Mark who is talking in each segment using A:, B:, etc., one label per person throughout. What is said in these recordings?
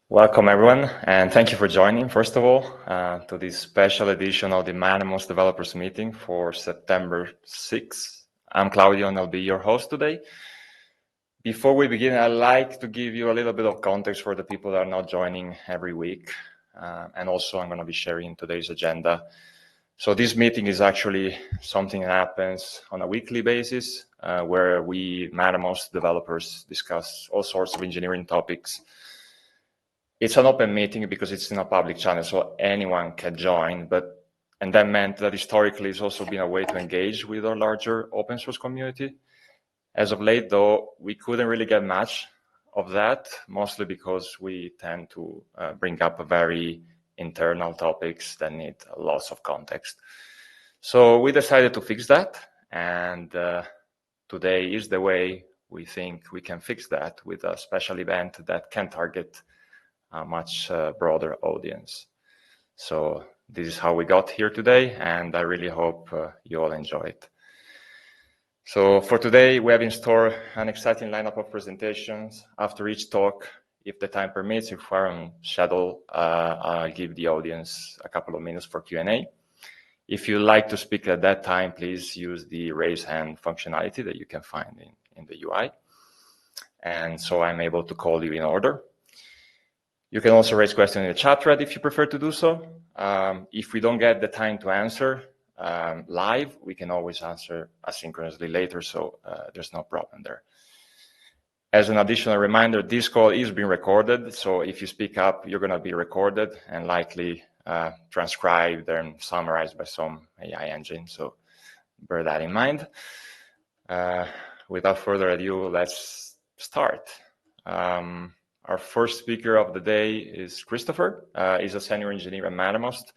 A: Welcome, everyone, and thank you for joining, first of all, to this special edition of the Mattermost Developers Meeting for September 6th. I'm Claudio, and I'll be your host today. Before we begin, I'd like to give you a little bit of context for the people that are not joining every week, and also I'm going to be sharing today's agenda. So this meeting is actually something that happens on a weekly basis, where we Mattermost developers discuss all sorts of engineering topics. It's an open meeting because it's in a public channel, so anyone can join. And that meant that historically it's also been a way to engage with our larger open source community. As of late, though, we couldn't really get much of that, mostly because we tend to bring up very internal topics that need lots of context. So we decided to fix that, and today is the way we think we can fix that, with a special event that can target a much broader audience. So this is how we got here today, and I really hope you all enjoy it. So for today, we have in store an exciting lineup of presentations. After each talk, if the time permits, if we're on schedule, I'll give the audience a couple of minutes for Q&A. If you'd like to speak at that time, please use the raise hand functionality that you can find in the UI. And so I'm able to call you in order. You can also raise questions in the chat thread if you prefer to do so. If we don't get the time to answer live, we can always answer asynchronously later, so there's no problem there. As an additional reminder, this call is being recorded, so if you speak up, you're going to be recorded and likely transcribed and summarized by some AI engine, so bear that in mind. Without further ado, let's start. Our first speaker of the day is Christopher. He's a senior engineer at Mattermost.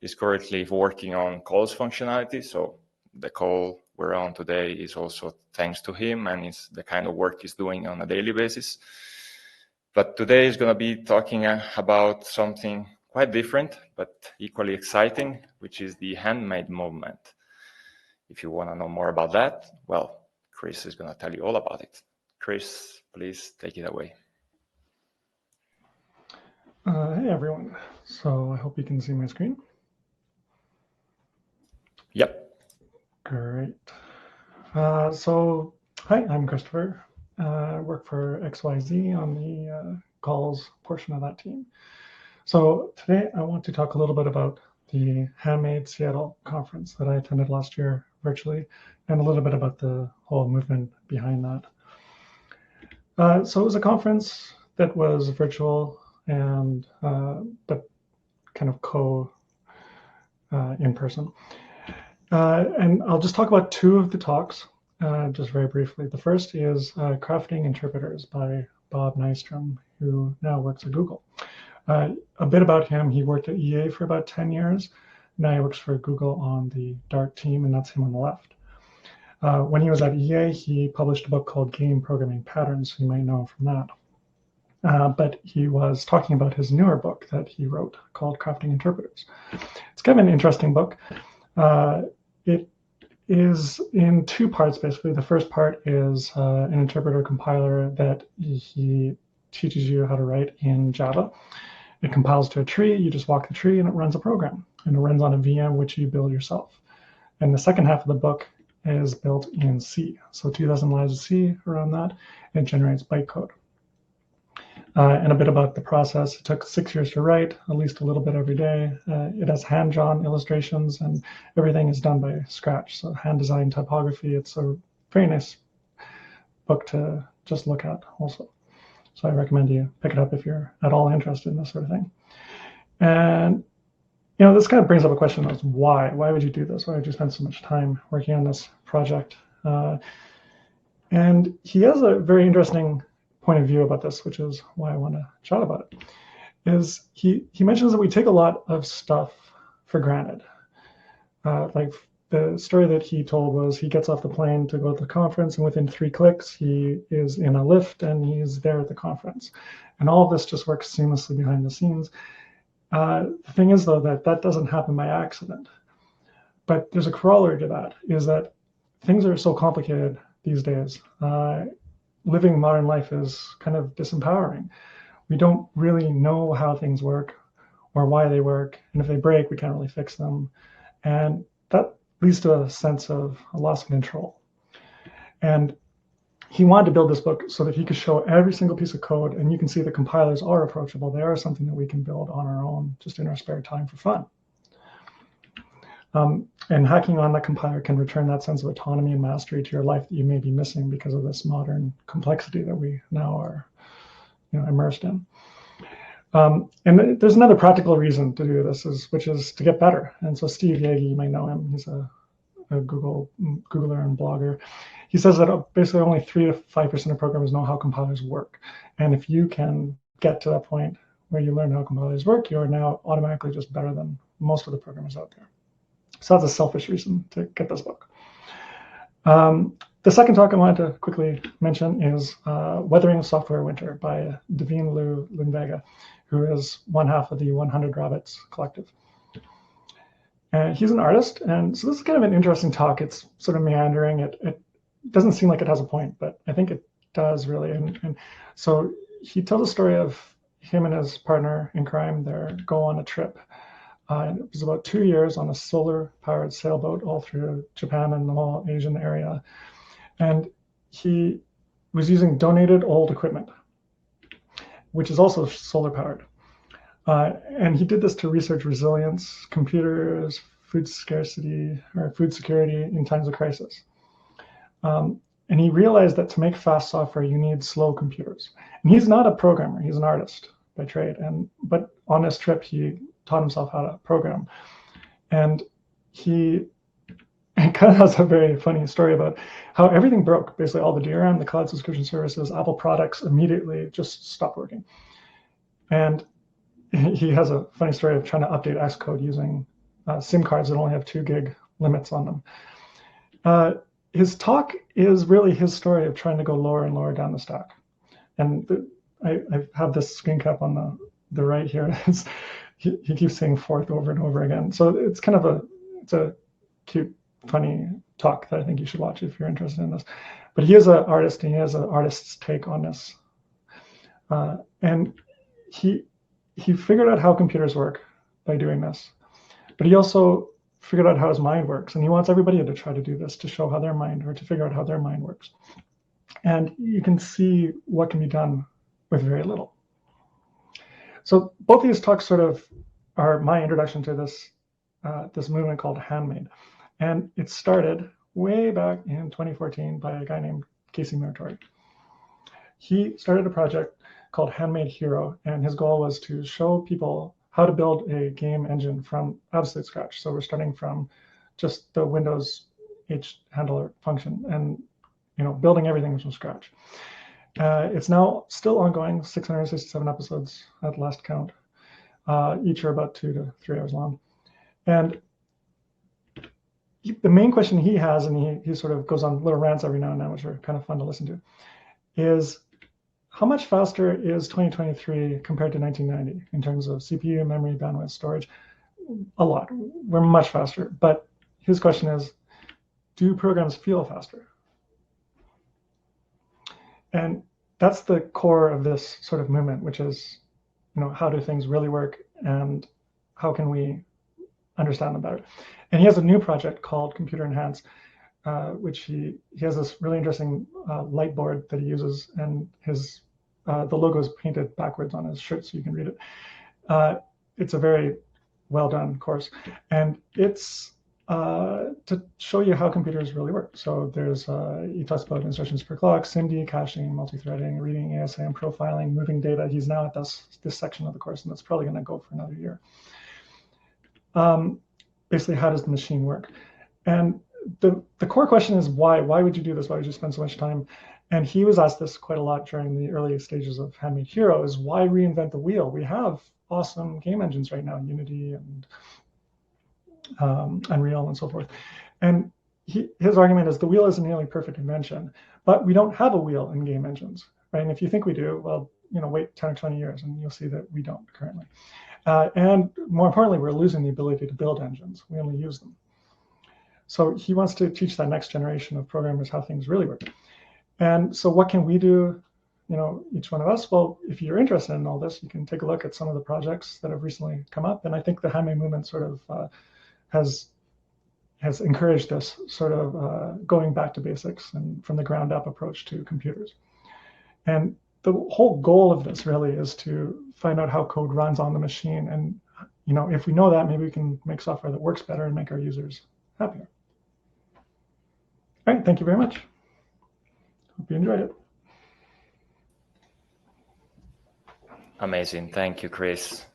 A: He's currently working on calls functionality, so the call we're on today is also thanks to him, and it's the kind of work he's doing on a daily basis. But today he's going to be talking about something quite different, but equally exciting, which is the Handmade movement. If you want to know more about that, well, Chris is going to tell you all about it. Chris, please take it away.
B: Hey everyone, so I hope you can see my screen.
A: Yep.
B: Great. So hi, I'm Christopher. I work for XYZ on the calls portion of that team. So today I want to talk a little bit about the Handmade Seattle conference that I attended last year virtually, and a little bit about the whole movement behind that. So it was a conference that was virtual, and but kind of in person. And I'll just talk about two of the talks, just very briefly. The first is Crafting Interpreters by Bob Nystrom, who now works at Google. A bit about him: he worked at EA for about 10 years. Now he works for Google on the Dart team, and that's him on the left. When he was at EA, he published a book called Game Programming Patterns. You might know him from that. But he was talking about his newer book that he wrote called Crafting Interpreters. It's kind of an interesting book. It is in two parts, basically. The first part is an interpreter compiler that he teaches you how to write in Java. It compiles to a tree, you just walk the tree, and it runs a program. And it runs on a VM, which you build yourself. And the second half of the book is built in C. So 2,000 lines of C around that. It generates bytecode. And a bit about the process. It took 6 years to write, at least a little bit every day. It has hand-drawn illustrations, and everything is done by scratch. So hand-designed typography. It's a very nice book to just look at also. So I recommend you pick it up if you're at all interested in this sort of thing. And this kind of brings up a question of why? Why would you do this? Why would you spend so much time working on this project? And he has a very interesting point of view about this, which is why I want to chat about it, is he mentions that we take a lot of stuff for granted. Like the story that he told was he gets off the plane to go to the conference, and within 3 clicks, he is in a lift and he's there at the conference. And all of this just works seamlessly behind the scenes. The thing is, though, that doesn't happen by accident. But there's a corollary to that, is that things are so complicated these days. Living modern life is kind of disempowering. we don't really know how things work or why they work. And if they break, we can't really fix them. And that leads to a sense of a loss of control. And he wanted to build this book so that he could show every single piece of code, and you can see the compilers are approachable. They are something that we can build on our own, just in our spare time for fun. And hacking on that compiler can return that sense of autonomy and mastery to your life that you may be missing because of this modern complexity that we now are, immersed in. And there's another practical reason to do this, which is to get better. And so Steve Yagi, you may know him. He's a Googler and blogger. He says that basically only 3 to 5% of programmers know how compilers work. And if you can get to that point where you learn how compilers work, you are now automatically just better than most of the programmers out there. So that's a selfish reason to get this book. The second talk I wanted to quickly mention is Weathering the Software Winter by Devine Lindvega, who is one half of the 100 Rabbits Collective. And he's an artist, and so this is kind of an interesting talk. It's sort of meandering. It doesn't seem like it has a point, but I think it does really. And so he tells a story of him and his partner in crime. They go on a trip. It was about 2 years on a solar-powered sailboat all through Japan and the whole Asian area. And he was using donated old equipment, which is also solar-powered. And he did this to research resilience, computers, food scarcity, or food security in times of crisis. And he realized that to make fast software, you need slow computers. And he's not a programmer, he's an artist by trade. But on this trip, he taught himself how to program. And he kind of has a very funny story about how everything broke. Basically, all the DRM, the cloud subscription services, Apple products immediately just stopped working. And he has a funny story of trying to update Xcode using SIM cards that only have 2 gig limits on them. His talk is really his story of trying to go lower and lower down the stack. And I have this screen cap on the right here. He keeps saying fourth over and over again. So it's kind of a cute, funny talk that I think you should watch if you're interested in this. But he is an artist, and he has an artist's take on this. And he figured out how computers work by doing this. But he also figured out how his mind works. And he wants everybody to try to do this to show how their mind, or to figure out how their mind works. And you can see what can be done with very little. So both these talks sort of are my introduction to this movement called Handmade. And it started way back in 2014 by a guy named Casey Muratori. He started a project called Handmade Hero, and his goal was to show people how to build a game engine from absolute scratch. So we're starting from just the Windows H handler function and building everything from scratch. It's now still ongoing, 667 episodes at last count. Each are about 2 to 3 hours long. And the main question he has, and he sort of goes on little rants every now and then, which are kind of fun to listen to, is how much faster is 2023 compared to 1990 in terms of CPU, memory, bandwidth, storage? A lot. We're much faster. But his question is, do programs feel faster? And that's the core of this sort of movement, which is, how do things really work, and how can we understand them better? And he has a new project called Computer Enhance, which he has this really interesting light board that he uses, and the logo is painted backwards on his shirt so you can read it. It's a very well done course, and it's to show you how computers really work. So he talks about instructions per clock, SIMD, caching, multi-threading, reading, ASM, profiling, moving data. He's now at this section of the course, and that's probably going to go for another year. Basically, how does the machine work? And the core question is why? Why would you do this? Why would you spend so much time? And he was asked this quite a lot during the early stages of Handmade Hero, is why reinvent the wheel? We have awesome game engines right now, Unity and Unreal and so forth. And his argument is the wheel is a nearly perfect invention, but we don't have a wheel in game engines, right? And if you think we do, well, wait 10 or 20 years and you'll see that we don't currently. And more importantly, we're losing the ability to build engines. We only use them. So he wants to teach that next generation of programmers how things really work. And so what can we do each one of us. Well, if you're interested in all this, you can take a look at some of the projects that have recently come up. And I think the Handmade movement sort of has encouraged this sort of going back to basics and from the ground up approach to computers. And the whole goal of this really is to find out how code runs on the machine. And if we know that, maybe we can make software that works better and make our users happier. All right, thank you very much. Hope you enjoyed it.
A: Amazing, thank you, Chris.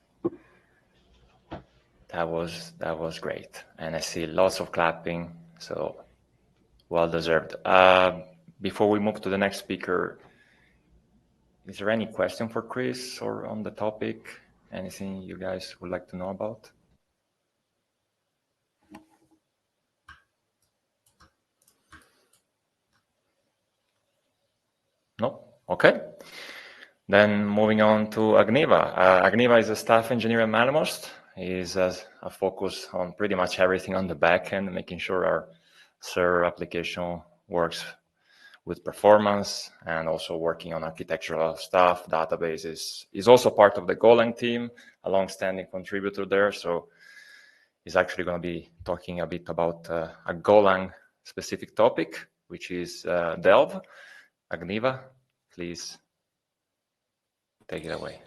A: That was great, and I see lots of clapping, so well deserved. Before we move to the next speaker, is there any question for Chris or on the topic? Anything you guys would like to know about? No? Okay. Then moving on to Agniva. Agniva is a staff engineer at Mattermost. He's a focus on pretty much everything on the back end, making sure our server application works with performance, and also working on architectural stuff, databases. He's also part of the Golang team, a long-standing contributor there. So he's actually going to be talking a bit about a Golang specific topic, which is Delve. Agniva, please take it away.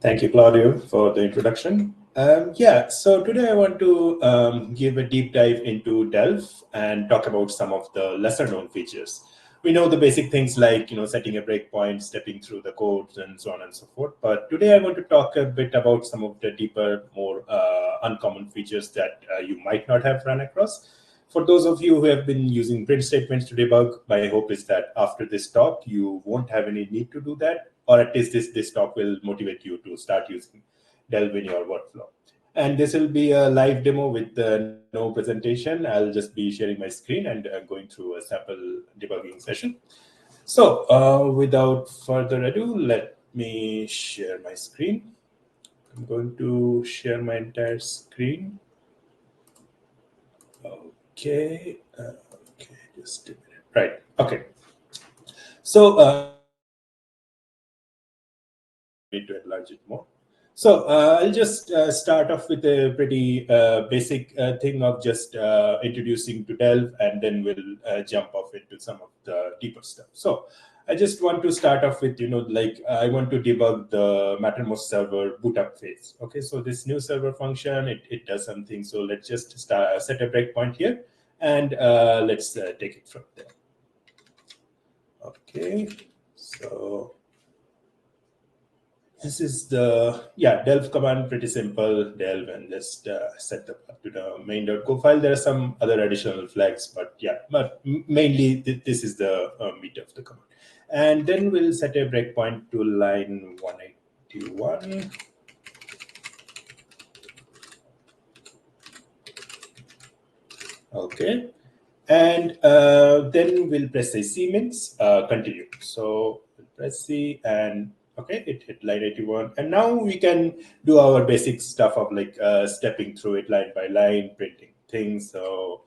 C: Thank you, Claudio, for the introduction. So today I want to give a deep dive into Delve and talk about some of the lesser known features. We know the basic things like setting a breakpoint, stepping through the codes, and so on and so forth. But today I want to talk a bit about some of the deeper, more uncommon features that you might not have run across. For those of you who have been using print statements to debug, my hope is that after this talk, you won't have any need to do that, or at least this talk will motivate you to start using Delve in your workflow. And this will be a live demo with no presentation. I'll just be sharing my screen and going through a sample debugging session. So without further ado, let me share my screen. I'm going to share my entire screen. Okay, just a minute. Right, okay. So need to enlarge it more. So I'll just start off with a pretty basic thing of just introducing to Delve, and then we'll jump off into some of the deeper stuff. So I just want to start off with, I want to debug the Mattermost server boot up phase. Okay, so this new server function, it does something. So let's just set a breakpoint here, and let's take it from there. Okay, so this is the Delve command, pretty simple. Delve and just set up to the main.go file. There are some other additional flags, but mainly this is the meat of the command. And then we'll set a breakpoint to line 181. Okay, and then we'll press a cmins continue. So we'll press C, and okay, it hit line 81, and now we can do our basic stuff of stepping through it line by line, printing things. So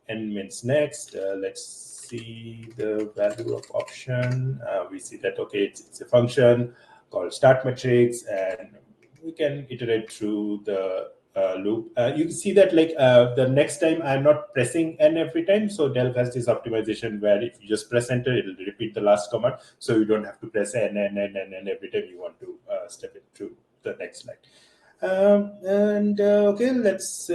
C: n means next. Let's see the value of option. We see that it's a function called start matrix, and we can iterate through the loop. You can see that the next time I'm not pressing n every time. So Delve has this optimization where if you just press enter, it'll repeat the last command. So you don't have to press n every time you want to step it through the next line. Okay, let's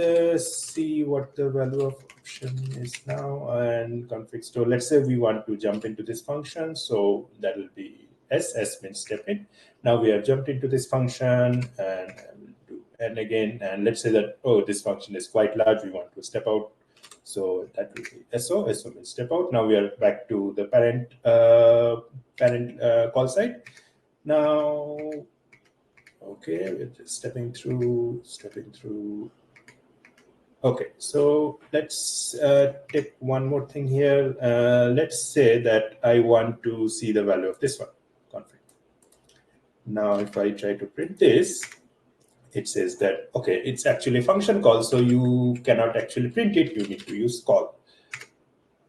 C: see what the value of option is now and config store. Let's say we want to jump into this function. So that will be S means step in. Now we have jumped into this function, and and again, and let's say that, this function is quite large, we want to step out. So that will be SO means step out. Now we are back to the parent call side. Now, okay, we're just stepping through. Okay, so let's take one more thing here. Let's say that I want to see the value of this one, config. Now, if I try to print this, it says that, okay, it's actually a function call, so you cannot actually print it. You need to use call.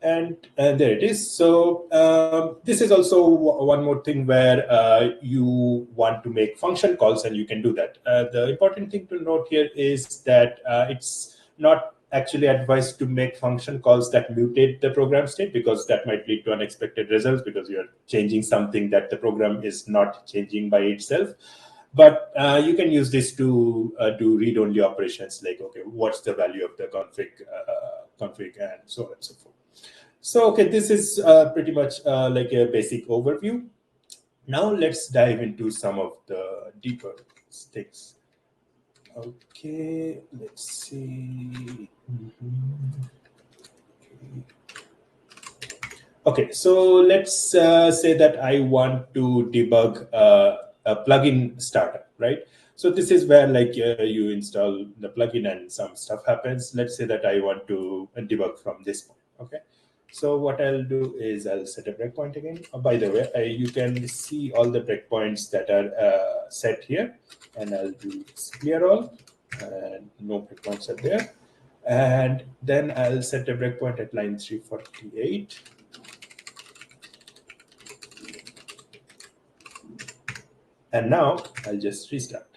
C: And there it is. So this is also one more thing where you want to make function calls, and you can do that. The important thing to note here is that it's not actually advised to make function calls that mutate the program state, because that might lead to unexpected results because you're changing something that the program is not changing by itself. But you can use this to do read-only operations, like, okay, what's the value of the config, and so on and so forth. So, okay, this is pretty much like a basic overview. Now let's dive into some of the deeper things. Okay, let's see. Okay, so let's say that I want to debug a plugin startup, right? So this is where like you install the plugin and some stuff happens. Let's say that I want to debug from this point, okay? So what I'll do is I'll set a breakpoint again. Oh, by the way, you can see all the breakpoints that are set here, and I'll do clear all, and no breakpoints are there. And then I'll set a breakpoint at line 348. And now I'll just restart.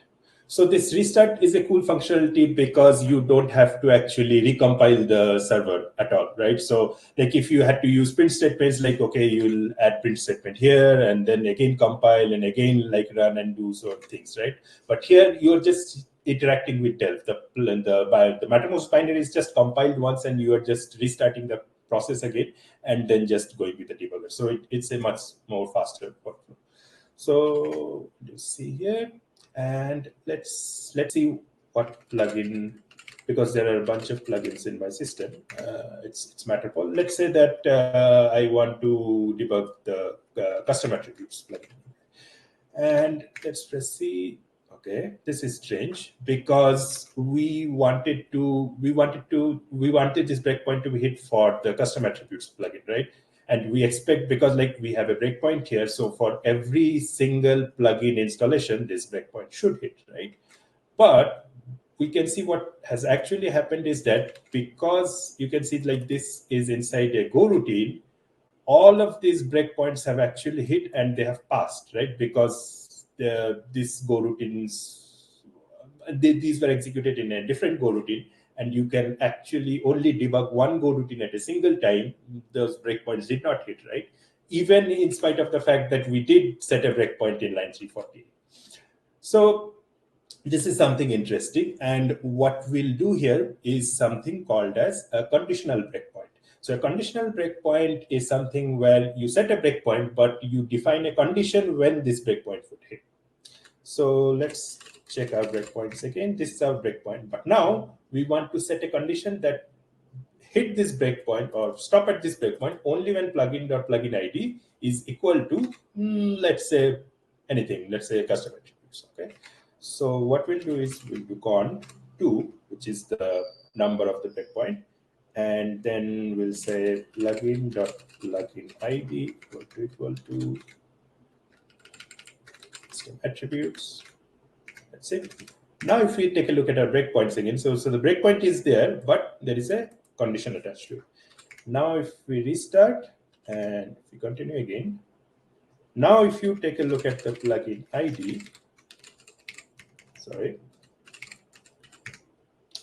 C: So this restart is a cool functionality because you don't have to actually recompile the server at all, right? So like if you had to use print statements, like, okay, you'll add print statement here and then again compile and again like run and do sort of things, right? But here you're just interacting with Delph. The Mattermost binary is just compiled once and you are just restarting the process again and then just going with the debugger. So it's a much more faster workflow. So you see here. And let's see what plugin, because there are a bunch of plugins in my system. It's Mattermost. Let's say that I want to debug the custom attributes plugin, and let's press C. Okay, this is strange because we wanted this breakpoint to be hit for the custom attributes plugin, right? And we expect, because like we have a breakpoint here, so for every single plugin installation, this breakpoint should hit, right? But we can see what has actually happened is that because you can see like this is inside a Go routine, all of these breakpoints have actually hit and they have passed, right? Because these Go routines, these were executed in a different Go routine, and you can actually only debug one Go routine at a single time. Those breakpoints did not hit, right? Even in spite of the fact that we did set a breakpoint in line 340. So this is something interesting. And what we'll do here is something called as a conditional breakpoint. So a conditional breakpoint is something where you set a breakpoint, but you define a condition when this breakpoint would hit. So let's check our breakpoints again. This is our breakpoint, but now we want to set a condition that hit this breakpoint or stop at this breakpoint only when plugin.plugin ID is equal to, let's say anything, let's say custom attributes, okay? So what we'll do is we'll do con2, which is the number of the breakpoint, and then we'll say plugin.plugin ID equal to custom attributes. That's it. Now, if we take a look at our breakpoints again, so the breakpoint is there, but there is a condition attached to it. Now, if we restart and if we continue again, now if you take a look at the plugin ID, sorry,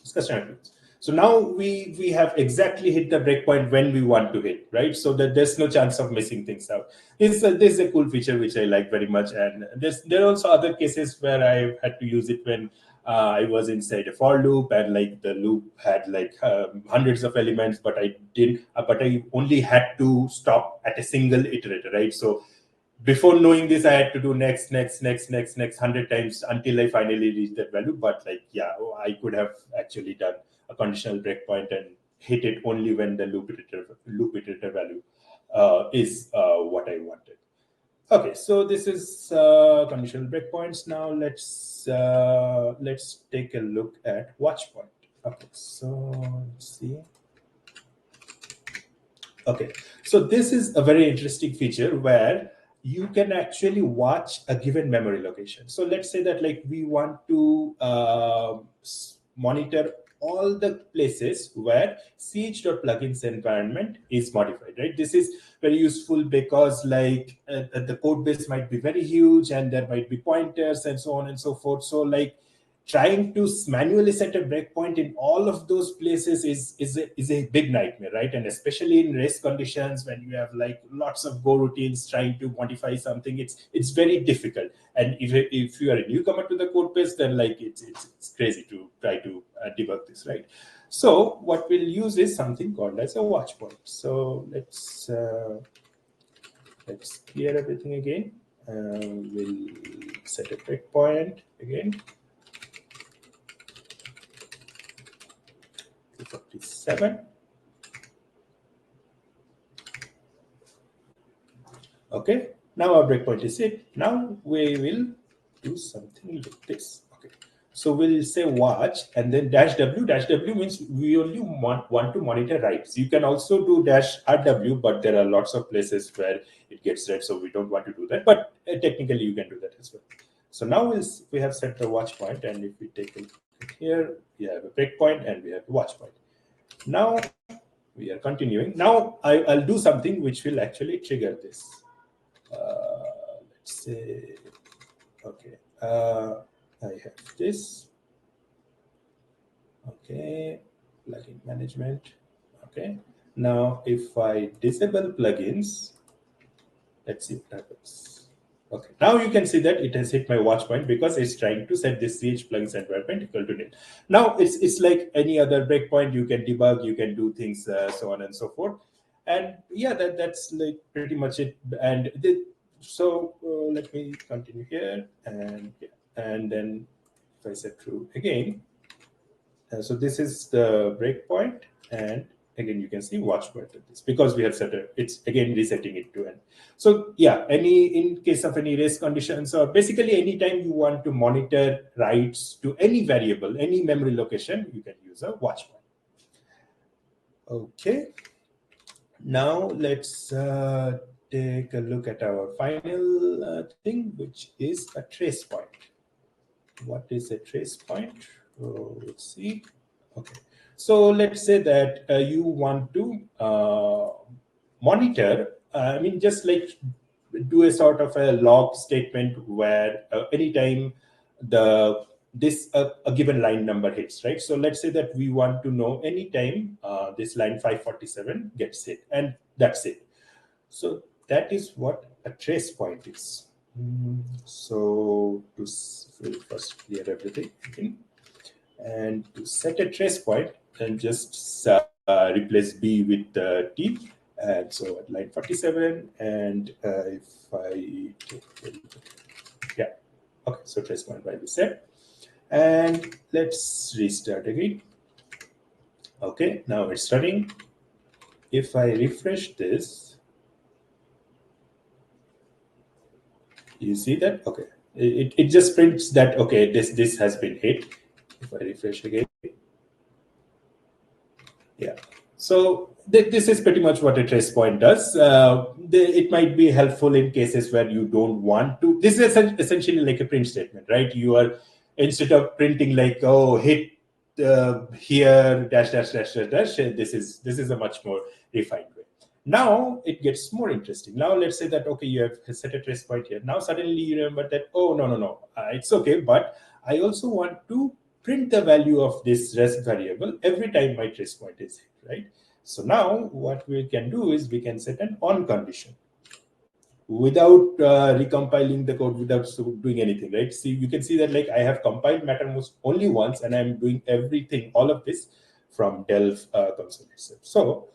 C: it's custom attributes. So now we have exactly hit the breakpoint when we want to hit, right? So that there's no chance of missing things out. This is a cool feature which I like very much. And there are also other cases where I had to use it when I was inside a for loop, and like the loop had like hundreds of elements, but I only had to stop at a single iterator, right? So before knowing this, I had to do next 100 times until I finally reached that value. But like, yeah, I could have actually done a conditional breakpoint and hit it only when the loop iterator value is what I wanted. Okay, so this is conditional breakpoints. Now let's take a look at watch point. Okay, so let's see. Okay, so this is a very interesting feature where you can actually watch a given memory location. So let's say that like we want to monitor all the places where ch.plugins environment is modified, right? This is very useful because like the code base might be very huge and there might be pointers and so on and so forth. So like trying to manually set a breakpoint in all of those places is a big nightmare, right? And especially in race conditions when you have like lots of Go routines trying to modify something, it's very difficult. And if you are a newcomer to the code base, then like it's crazy to try to debug this, right? So what we'll use is something called as a watch point. So let's clear everything again. We'll set a breakpoint again. 247. Okay, now our breakpoint is it. Now we will do something like this. Okay, so we'll say watch and then -w. -w means we only want to monitor writes. You can also do -rw, but there are lots of places where it gets read, so we don't want to do that. But technically, you can do that as well. So now we have set the watch point, and if we take a look here, we have a breakpoint and we have a watch point. Now we are continuing. Now I'll do something which will actually trigger this. Let's say, okay, I have this. Okay, plugin management. Okay, now if I disable plugins, let's see what happens. Okay, now you can see that it has hit my watch point because it's trying to set this ch plugins environment equal to nil. Now it's like any other breakpoint. You can debug, you can do things, so on and so forth. And yeah, that's like pretty much it. And so let me continue here, and then if I set true again, so this is the breakpoint, and again you can see watch point of this because we have set it. It's again resetting it to n. So yeah, in case of any race conditions, or basically anytime you want to monitor writes to any variable, any memory location, you can use a watch point. Okay. Now let's take a look at our final thing, which is a trace point. What is a trace point? Oh, let's see. Okay, so let's say that you want to monitor. I mean, just like do a sort of a log statement where anytime a given line number hits, right? So let's say that we want to know anytime this line 547 gets hit, and that's it. So that is what a trace point is. So we'll first clear everything again. And to set a trace point, then just replace B with T. And so at line 47, and if I take yeah, okay, so trace point will be set. And let's restart again. Okay, now it's running. If I refresh this, you see that, okay, it just prints that, okay, this has been hit. If I refresh again, yeah. So this is pretty much what a trace point does. It might be helpful in cases where you don't want to. This is essentially like a print statement, right? You are, instead of printing like, oh, hit here dash dash dash dash dash, this is a much more refined way. Now it gets more interesting. Now let's say that, okay, you have set a trace point here. Now suddenly you remember that, oh, no, it's okay, but I also want to print the value of this rest variable every time my trace point is hit, right? So now what we can do is we can set an on condition without recompiling the code, without doing anything, right? See, you can see that like I have compiled Mattermost only once, and I'm doing everything, all of this from Delph console itself. So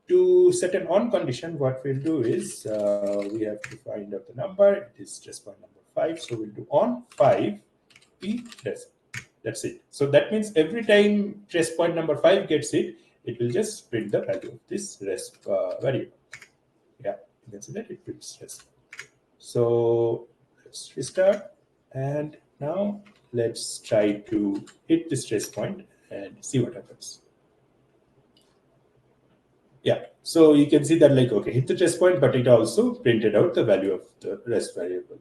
C: to set an on condition, what we'll do is we have to find out the number. It is trace point number 5. So we'll do on 5 p trace. That's it. So that means every time trace point number 5 gets hit, it will just print the value of this rest variable. Yeah, you can see that it prints rest. So let's restart, and now let's try to hit this trace point and see what happens. Yeah, so you can see that like, okay, hit the trace point, but it also printed out the value of the rest variable.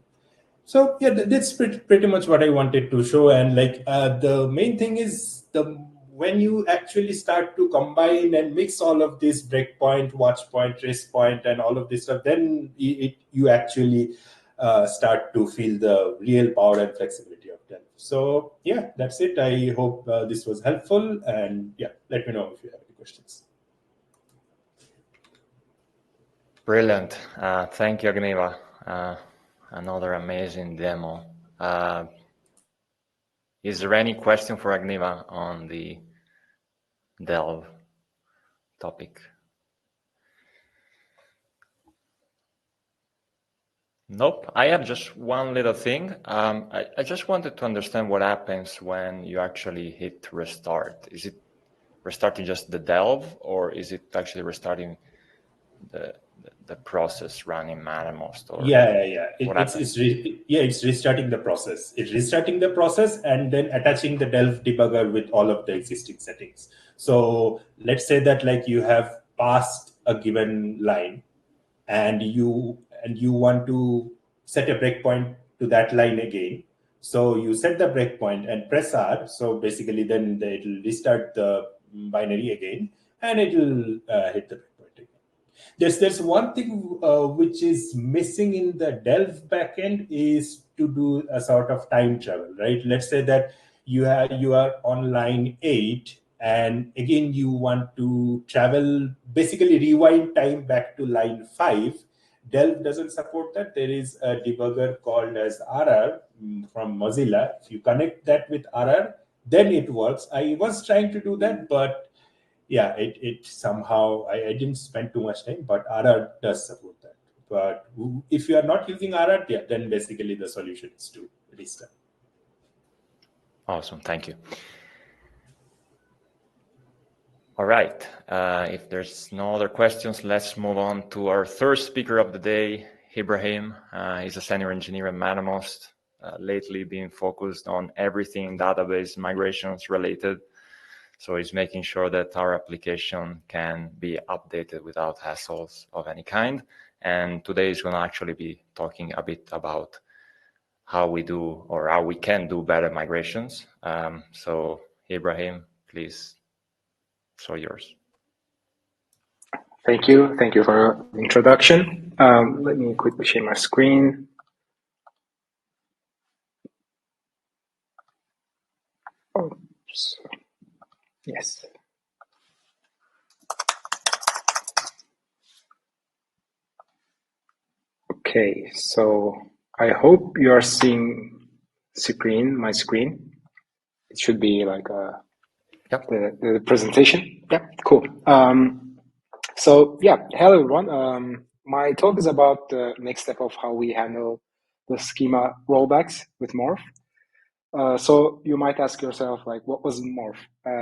C: So yeah, that's pretty much what I wanted to show. And like the main thing is when you actually start to combine and mix all of this breakpoint, watch point, rest point, and all of this stuff, then you actually start to feel the real power and flexibility of Delph. So yeah, that's it. I hope this was helpful, and yeah, let me know if you have any questions.
A: Brilliant. Thank you, Agniva. Another amazing demo. Is there any question for Agniva on the Delph topic? Nope. I have just one little thing. I just wanted to understand what happens when you actually hit restart. Is it restarting just the Delph, or is it actually restarting the process running Mattermost? Or
C: it's restarting the process. It's restarting the process and then attaching the Delph debugger with all of the existing settings. So let's say that like you have passed a given line, and you want to set a breakpoint to that line again. So you set the breakpoint and press R. So basically then it will restart the binary again, and it will hit the breakpoint again. There's one thing which is missing in the Delph backend is to do a sort of time travel, right? Let's say that you are on line 8, and again you want to travel, basically rewind time back to line 5. Delph doesn't support that. There is a debugger called as RR from Mozilla. If you connect that with RR, then it works. I was trying to do that, but yeah, it somehow, I didn't spend too much time, but RR does support that. But if you are not using RR, yeah, then basically the solution is to restart.
A: Awesome, thank you. All right, if there's no other questions, let's move on to our third speaker of the day, Ibrahim. He's a senior engineer at Mattermost, lately being focused on everything database migrations related. So he's making sure that our application can be updated without hassles of any kind. And today he's going to actually be talking a bit about how we do, or how we can do better migrations. So Ibrahim, please, so yours.
D: Thank you. Thank you for the introduction. Let me quickly share my screen. Oops. Yes. Okay, so I hope you are seeing my screen. It should be like
A: Yep.
D: the presentation. Yeah, cool. So yeah, hello everyone. My talk is about the next step of how we handle the schema rollbacks with Morph. So you might ask yourself, like, what was Morph?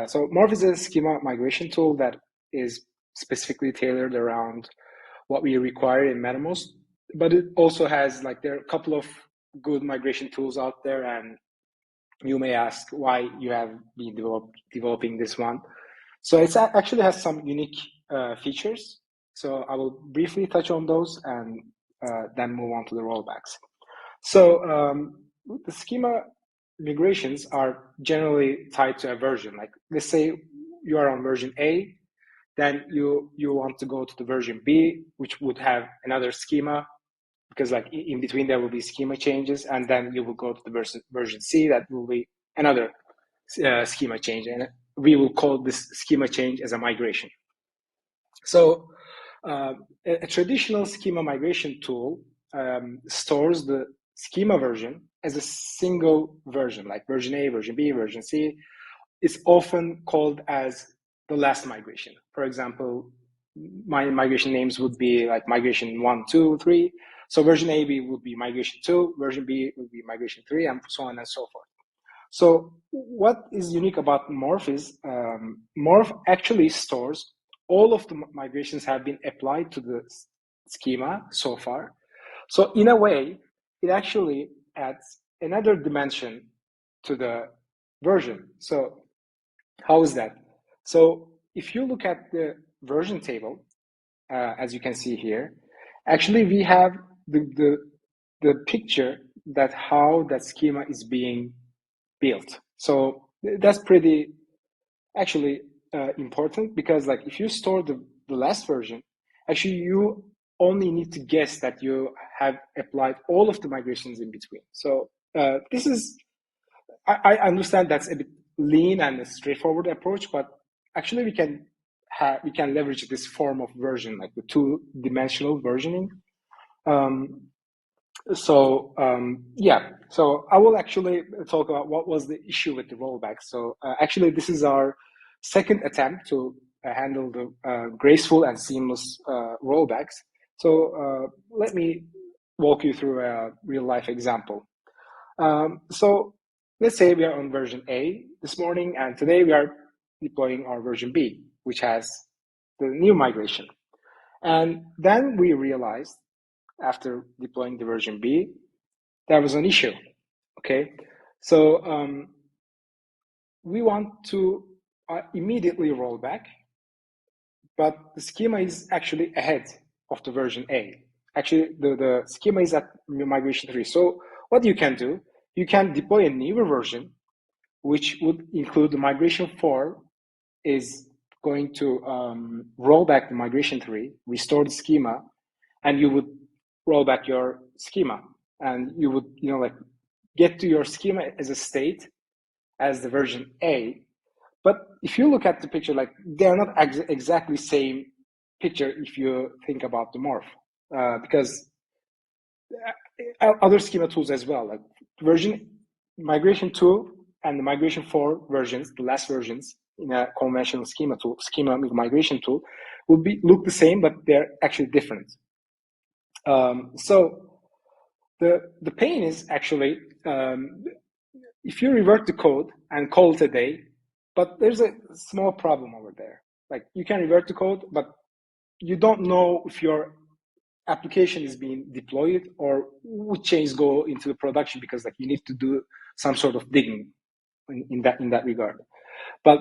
D: So Morph is a schema migration tool that is specifically tailored around what we require in Mattermost, but it also has, like, there are a couple of good migration tools out there, and you may ask why you have been developing this one. So it actually has some unique features. So I will briefly touch on those and then move on to the rollbacks. So the schema migrations are generally tied to a version. Like, let's say you are on version A, then you want to go to the version B, which would have another schema, because like in between there will be schema changes, and then you will go to the version C, that will be another schema change, and we will call this schema change as a migration. So a traditional schema migration tool stores the schema version as a single version, like version A, version B, version C. It's often called as the last migration. For example, my migration names would be like migration 1, 2, 3. So version A would be migration 2, version B would be migration 3, and so on and so forth. So what is unique about Morph is Morph actually stores all of the migrations have been applied to the schema so far. So in a way, it actually adds another dimension to the version. So how is that? So if you look at the version table, as you can see here, actually we have the picture that how that schema is being built. So that's pretty actually important, because like if you store the last version, actually you only need to guess that you have applied all of the migrations in between. So this is, I understand that's a bit lean and a straightforward approach, but actually we can leverage this form of version, like the two-dimensional versioning. Yeah, so I will actually talk about what was the issue with the rollback. So actually, this is our second attempt to handle the graceful and seamless rollbacks. So let me walk you through a real-life example. So let's say we are on version A this morning, and today we are deploying our version B, which has the new migration. And then we realized, after deploying the version B, there was an issue. Okay, so we want to immediately roll back, but the schema is actually ahead of the version A. Actually, the schema is at migration 3. So what you can do, you can deploy a newer version, which would include the migration 4 is going to roll back the migration 3, restore the schema, and you would roll back your schema, and you would, like, get to your schema as a state as the version A. But if you look at the picture, like, they're not exactly same picture if you think about the Morph, because other schema tools as well, like version migration 2 and the migration 4 versions, the last versions in a conventional schema migration tool, would look the same, but they're actually different. So the pain is actually, if you revert the code and call it a day, but there's a small problem over there. Like, you can revert the code, but you don't know if your application is being deployed or which chains go into the production, because like you need to do some sort of digging in that regard. But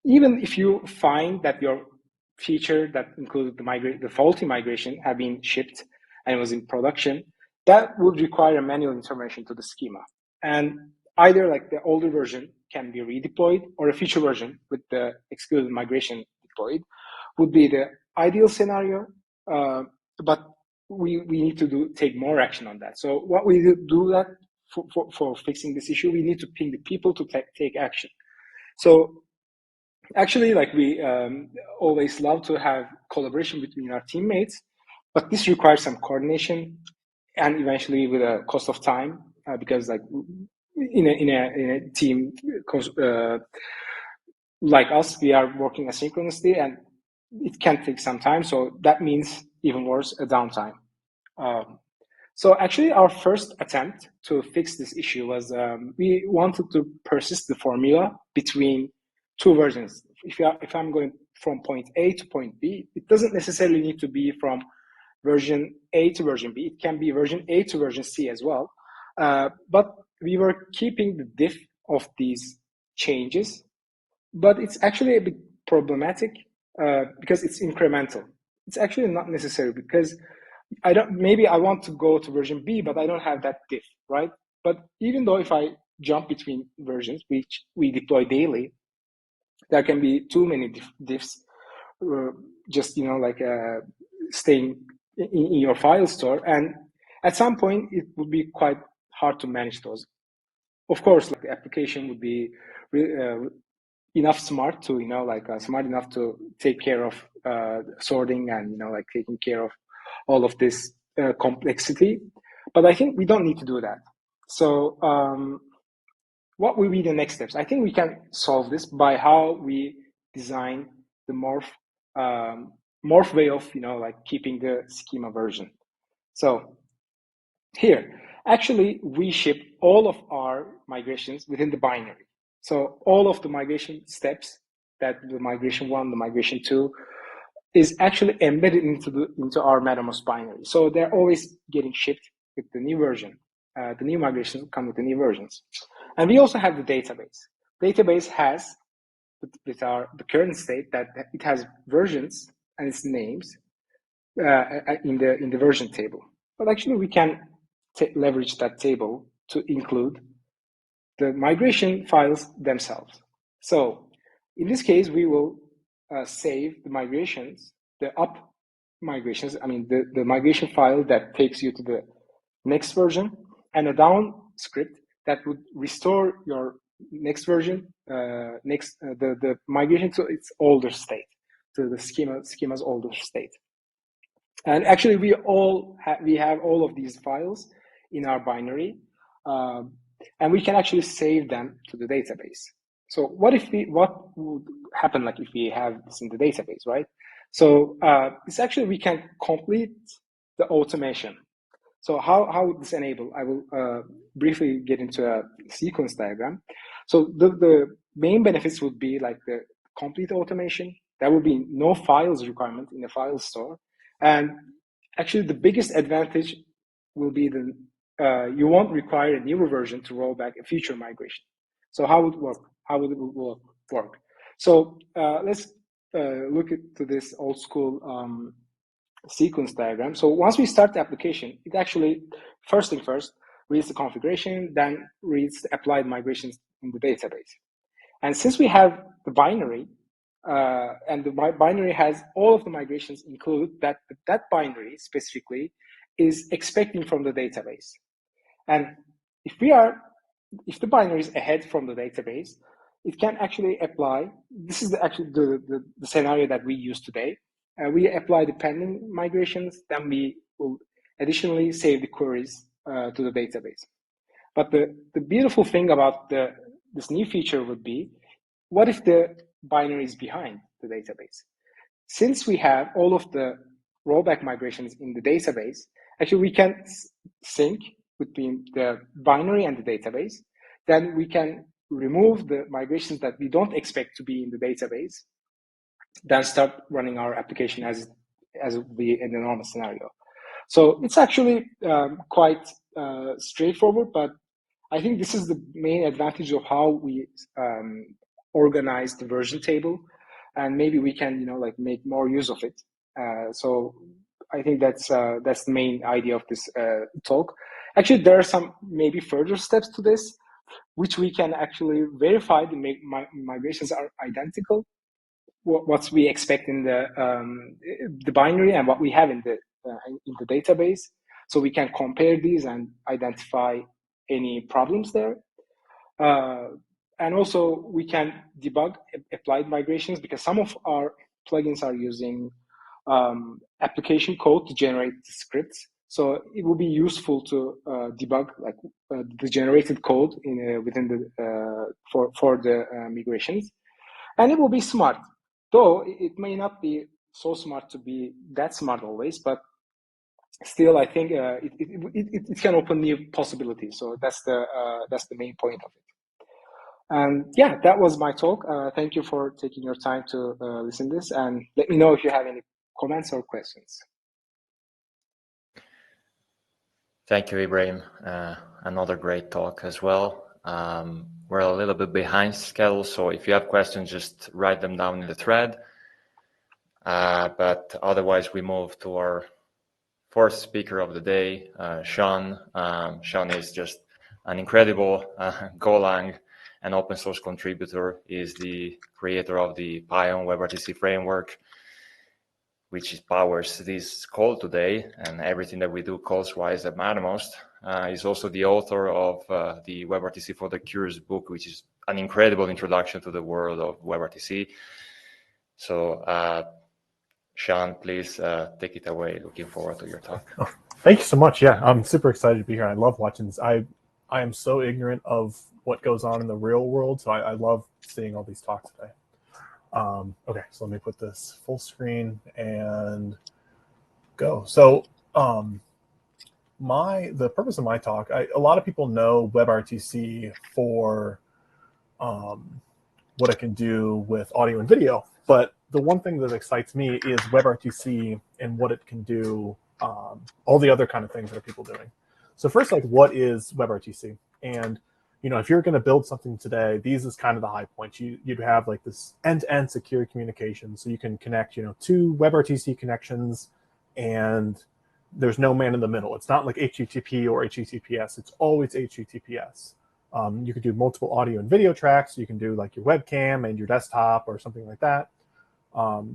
D: even if you find that your feature that included the faulty migration have been shipped and was in production, that would require a manual intervention to the schema. And either like the older version can be redeployed, or a future version with the excluded migration deployed would be the ideal scenario. But we need to take more action on that. So what we do that for fixing this issue, we need to ping the people to take action. So actually, like, we always love to have collaboration between our teammates, but this requires some coordination and eventually with a cost of time, because like in a team like us, we are working asynchronously and it can take some time. So that means even worse, a downtime. So actually, our first attempt to fix this issue was we wanted to persist the formula between two versions. If I'm going from point A to point B, it doesn't necessarily need to be from version A to version B. It can be version A to version C as well. But we were keeping the diff of these changes, but it's actually a bit problematic because it's incremental. It's actually not necessary, because maybe I want to go to version B, but I don't have that diff, right? But even though if I jump between versions, which we deploy daily, there can be too many diffs, just, staying in your file store. And at some point, it would be quite hard to manage those. Of course, like, the application would be enough smart to, smart enough to take care of sorting and, taking care of all of this complexity. But I think we don't need to do that. So what will be the next steps? I think we can solve this by how we design the Morph way of, keeping the schema version. So here, actually, we ship all of our migrations within the binary. So all of the migration steps, that the migration 1, the migration 2, is actually embedded into our Mattermost binary. So they're always getting shipped with the new version. The new migrations come with the new versions. And we also have the database. Database has, with the current state, that it has versions and its names in the version table. But actually, we can leverage that table to include the migration files themselves. So in this case, we will save the migrations, the up migrations, I mean, the migration file that takes you to the next version, and a down script that would restore your next version, the migration to its older state, to the schema's older state. And actually, we have all of these files in our binary, and we can actually save them to the database. So what would happen like if we have this in the database, right? So it's actually, we can complete the automation. So how would this enable? I will briefly get into a sequence diagram. So the main benefits would be like the complete automation. There will be no files requirement in the file store. And actually, the biggest advantage will be you won't require a newer version to roll back a future migration. So how would it work? How would it work? So let's look to this old school sequence diagram. So once we start the application, it actually, first thing first, reads the configuration, then reads the applied migrations in the database. And since we have the binary, and the binary has all of the migrations included, that binary specifically is expecting from the database. And if the binary is ahead from the database, it can actually apply, this is the scenario that we use today. We apply the pending migrations, then we will additionally save the queries to the database. But the beautiful thing about this new feature would be, what if the binary is behind the database? Since we have all of the rollback migrations in the database, actually we can sync between the binary and the database. Then we can remove the migrations that we don't expect to be in the database, then start running our application as would be in the normal scenario. So it's actually quite straightforward, but I think this is the main advantage of how we organize the version table, and maybe we can make more use of it. So I think that's the main idea of this talk. Actually, there are some maybe further steps to this, which we can actually verify the migrations are identical, what we expect in the binary and what we have in the database. So we can compare these and identify any problems there. And also we can debug applied migrations, because some of our plugins are using application code to generate the scripts. So it will be useful to debug the generated code within for the migrations, and it will be smart. Though it may not be so smart to be that smart always, but still, I think it can open new possibilities. So that's the main point of it. And yeah, that was my talk. Thank you for taking your time to listen to this, and let me know if you have any comments or questions.
A: Thank you, Ibrahim. Another great talk as well. We're a little bit behind schedule, so if you have questions, just write them down in the thread. But otherwise, we move to our fourth speaker of the day, Sean. Sean is just an incredible Golang and open source contributor. He is the creator of the Poile WebRTC framework, which powers this call today and everything that we do calls-wise at Mattermost. He's also the author of the WebRTC for the Curious book, which is an incredible introduction to the world of WebRTC. So, Sean, please take it away. Looking forward to your talk.
E: Oh, thank you so much. Yeah, I'm super excited to be here. I love watching this. I am so ignorant of what goes on in the real world, so I love seeing all these talks today. Okay, so let me put this full screen and go. So the purpose of my talk, a lot of people know WebRTC for what it can do with audio and video, but the one thing that excites me is WebRTC and what it can do, all the other kind of things that are people doing. So first, what is WebRTC? And if you're going to build something today, these is kind of the high points. You'd have this end-to-end secure communication, so you can connect, 2 WebRTC connections, and there's no man in the middle. It's not like HTTP or HTTPS. It's always HTTPS. You could do multiple audio and video tracks. You can do like your webcam and your desktop or something like that.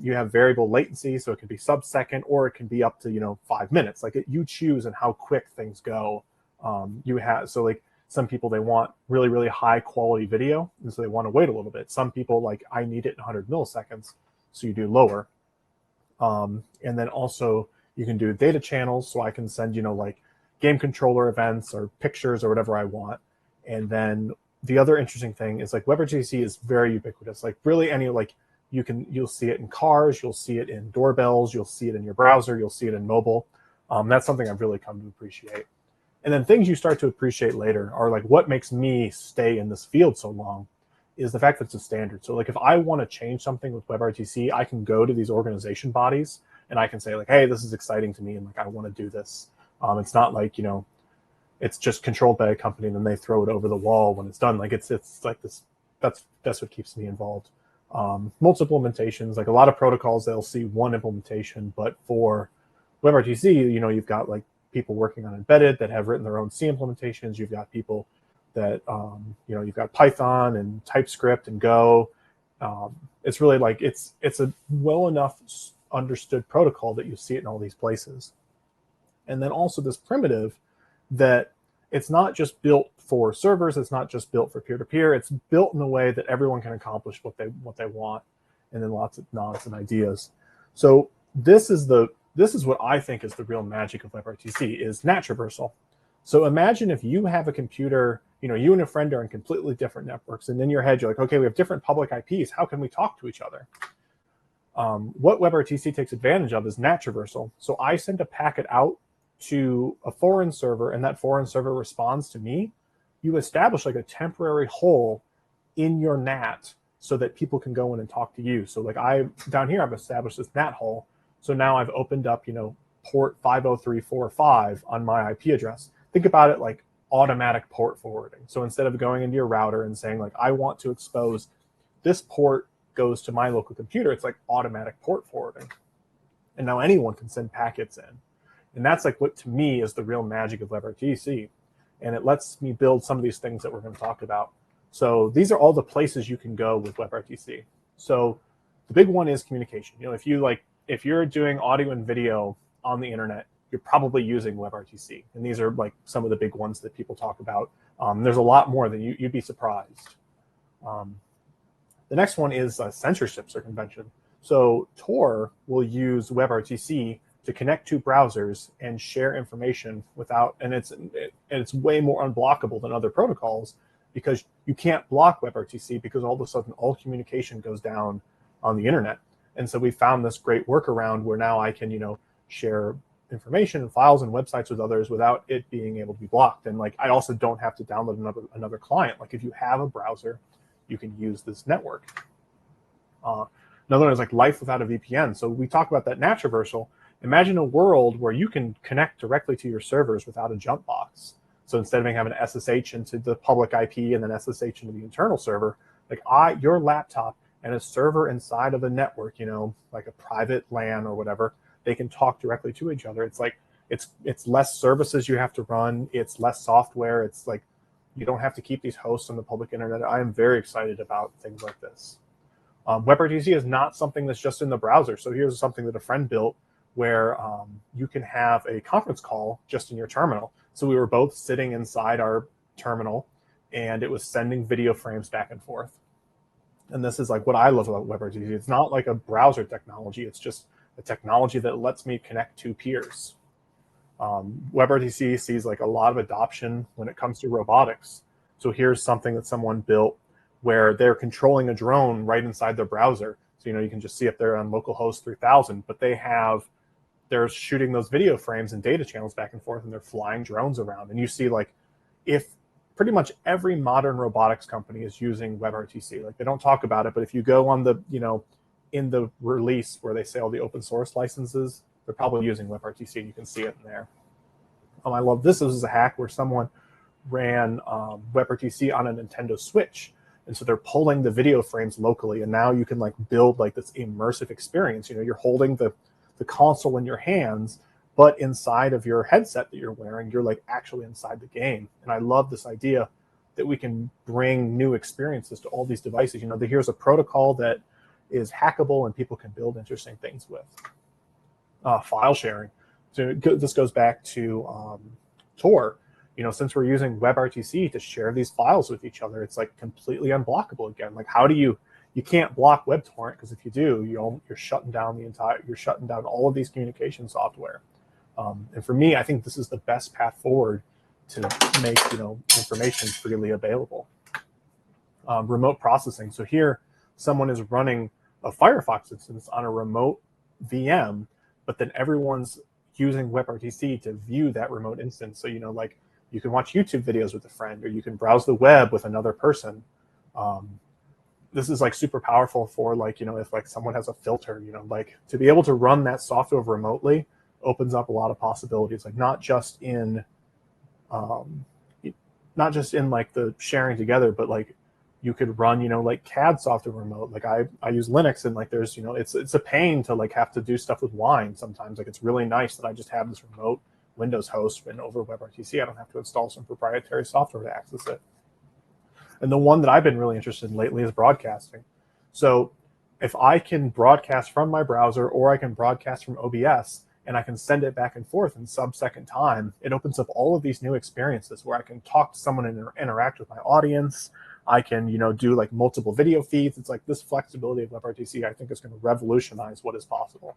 E: You have variable latency, so it can be sub-second or it can be up to 5 minutes. Like you choose and how quick things go. So like some people, they want really, really high quality video, and so they want to wait a little bit. Some people like, I need it in 100 milliseconds, so you do lower. And then also you can do data channels, so I can send like game controller events or pictures or whatever I want. And then the other interesting thing is like WebRTC is very ubiquitous. Like really any like you'll see it in cars, you'll see it in doorbells, you'll see it in your browser, you'll see it in mobile. That's something I've really come to appreciate. And then things you start to appreciate later are like what makes me stay in this field so long is the fact that it's a standard. So like if I want to change something with WebRTC, I can go to these organization bodies and I can say like, hey, this is exciting to me and like I want to do this. It's not like it's just controlled by a company and then they throw it over the wall when it's done. Like it's like this. That's what keeps me involved. Multiple implementations, like a lot of protocols, they'll see one implementation, but for WebRTC, you've got like people working on embedded that have written their own C implementations. You've got people that, you've got Python and TypeScript and Go. It's really like, it's a well enough understood protocol that you see it in all these places. And then also this primitive that it's not just built for servers, it's not just built for peer-to-peer, it's built in a way that everyone can accomplish what they want, and then lots of nods and ideas. So this is what I think is the real magic of WebRTC is NAT Traversal. So imagine if you have a computer, you and a friend are in completely different networks, and in your head you're like, okay, we have different public IPs, how can we talk to each other? What WebRTC takes advantage of is NAT Traversal. So I send a packet out to a foreign server, and that foreign server responds to me. You establish like a temporary hole in your NAT so that people can go in and talk to you. So like down here, I've established this NAT hole. So now I've opened up, port 50345 on my IP address. Think about it like automatic port forwarding. So instead of going into your router and saying like, I want to expose this port goes to my local computer, it's like automatic port forwarding. And now anyone can send packets in. And that's like what to me is the real magic of WebRTC. And it lets me build some of these things that we're going to talk about. So these are all the places you can go with WebRTC. So the big one is communication. If you're doing audio and video on the internet, you're probably using WebRTC. And these are like some of the big ones that people talk about. There's a lot more that you'd be surprised. The next one is censorship circumvention. So Tor will use WebRTC to connect to browsers and share information and it's way more unblockable than other protocols because you can't block WebRTC because all of a sudden all communication goes down on the internet. And so we found this great workaround where now I can, share information and files and websites with others without it being able to be blocked. And like I also don't have to download another client. Like if you have a browser, you can use this network. Another one is like life without a VPN. So we talk about that NAT Traversal. Imagine a world where you can connect directly to your servers without a jump box. So instead of having SSH into the public IP and then SSH into the internal server, like your laptop and a server inside of a network, like a private LAN or whatever, they can talk directly to each other. It's like it's less services you have to run. It's less software. It's like you don't have to keep these hosts on the public internet. I am very excited about things like this. WebRTC is not something that's just in the browser. So here's something that a friend built where you can have a conference call just in your terminal. So we were both sitting inside our terminal, and it was sending video frames back and forth. And this is like what I love about WebRTC. It's not like a browser technology. It's just a technology that lets me connect to peers. WebRTC sees like a lot of adoption when it comes to robotics. So here's something that someone built where they're controlling a drone right inside their browser. So, you can just see if they're on localhost 3000, but they're shooting those video frames and data channels back and forth, and they're flying drones around. And you see like if pretty much every modern robotics company is using WebRTC. Like they don't talk about it, but if you go on the, in the release where they say all the open source licenses, they're probably using WebRTC, and you can see it in there. I love this. This is a hack where someone ran WebRTC on a Nintendo Switch. And so they're pulling the video frames locally, and now you can like build like this immersive experience. You're holding the console in your hands, but inside of your headset that you're wearing, you're like actually inside the game. And I love this idea that we can bring new experiences to all these devices. You know, here's a protocol that is hackable and people can build interesting things with. File sharing. So this goes back to Tor. You know, since we're using WebRTC to share these files with each other, it's like completely unblockable again. Like, how do you can't block WebTorrent, because if you do, you're shutting down you're shutting down all of these communication software. And for me, I think this is the best path forward to make, you know, information freely available. Remote processing. So here, someone is running a Firefox instance on a remote VM, but then everyone's using WebRTC to view that remote instance. So, you know, like, you can watch YouTube videos with a friend, or you can browse the web with another person. This is like super powerful for, like, you know, if like someone has a filter, you know, like, to be able to run that software remotely opens up a lot of possibilities, like not just in like the sharing together, but like you could run, you know, like CAD software remote. Like I use Linux, and like there's, you know, it's a pain to like have to do stuff with Wine sometimes. Like, it's really nice that I just have this remote Windows host, and over WebRTC I don't have to install some proprietary software to access it. And the one that I've been really interested in lately is broadcasting. So if I can broadcast from my browser, or I can broadcast from OBS, and I can send it back and forth in sub-second time, it opens up all of these new experiences where I can talk to someone and interact with my audience. I can, you know, do like multiple video feeds. It's like this flexibility of WebRTC, I think, is going to revolutionize what is possible.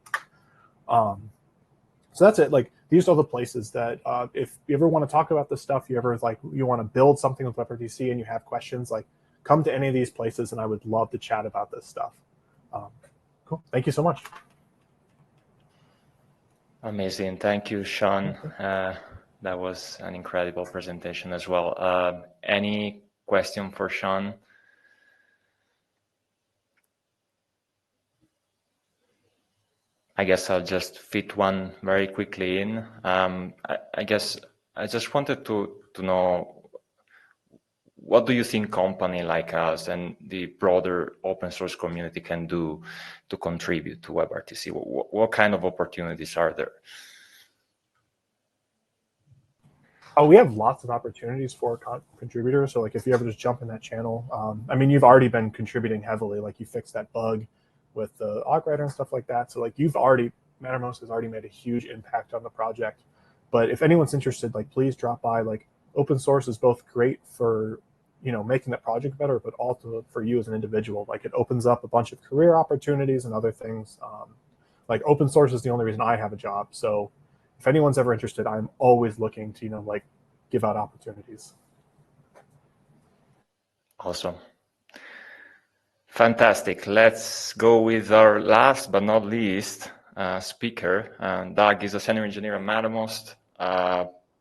E: So that's it. Like, these are the places that if you ever want to talk about this stuff, you want to build something with WebRTC and you have questions, like, come to any of these places, and I would love to chat about this stuff. Cool. Thank you so much.
A: Amazing. Thank you, Sean. That was an incredible presentation as well. Any question for Sean? I guess I'll just fit one very quickly in. I guess I just wanted to know, what do you think company like us and the broader open source community can do to contribute to WebRTC? What kind of opportunities are there?
E: Oh, we have lots of opportunities for contributors. So like, if you ever just jump in that channel, I mean, you've already been contributing heavily. Like, you fixed that bug with the Logr and stuff like that. So like, Mattermost has already made a huge impact on the project. But if anyone's interested, like, please drop by. Like, open source is both great for, you know, making that project better, but also for you as an individual. Like, it opens up a bunch of career opportunities and other things. Like, open source is the only reason I have a job. So if anyone's ever interested, I'm always looking to, you know, like, give out opportunities.
A: Awesome. Fantastic. Let's go with our last but not least speaker. Doug is a senior engineer at Mattermost.